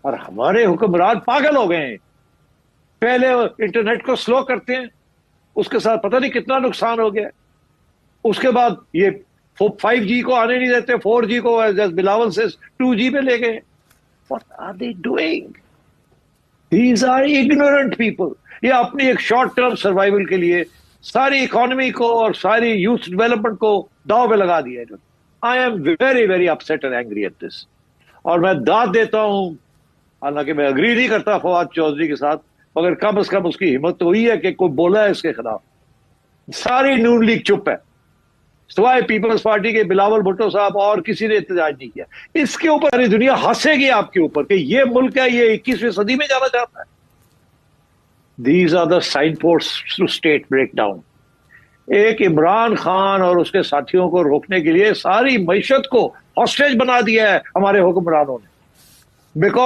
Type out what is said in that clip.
और हमारे हुक्मरान पागल हो गए हैं। पहले वो इंटरनेट को स्लो करते हैं, उसके साथ पता नहीं कितना नुकसान हो गया। उसके बाद ये 5G को आने नहीं देते, 4G को बिलावल से 2G पे ले गए। What are they doing? These are ignorant people. ये अपनी एक शॉर्ट टर्म सर्वाइवल के लिए सारी इकोनॉमी को और सारी यूथ डेवलपमेंट को दांव पे लगा दिया है। I am very very upset and angry at this. और मैं दाद देता हूं, हालांकि मैं अग्री नहीं करता फवाद चौधरी के साथ, मगर कम से कम उसकी हिम्मत तो हुई है कि कोई बोला है इसके खिलाफ। सारी नून लीग चुप है, सिवाय पीपल्स पार्टी के बिलावल भुट्टो साहब, और किसी ने एहतजाज नहीं किया। इसके ऊपर सारी दुनिया हंसेगी आपके ऊपर कि ये मुल्क है, ये 21वीं सदी में जाना चाहता है। These are the sign post to state breakdown. एक इमरान खान और उसके साथियों को रोकने के लिए सारी मईशत को हॉस्टेज बना दिया है हमारे हुक्मरानों ने, बिकॉज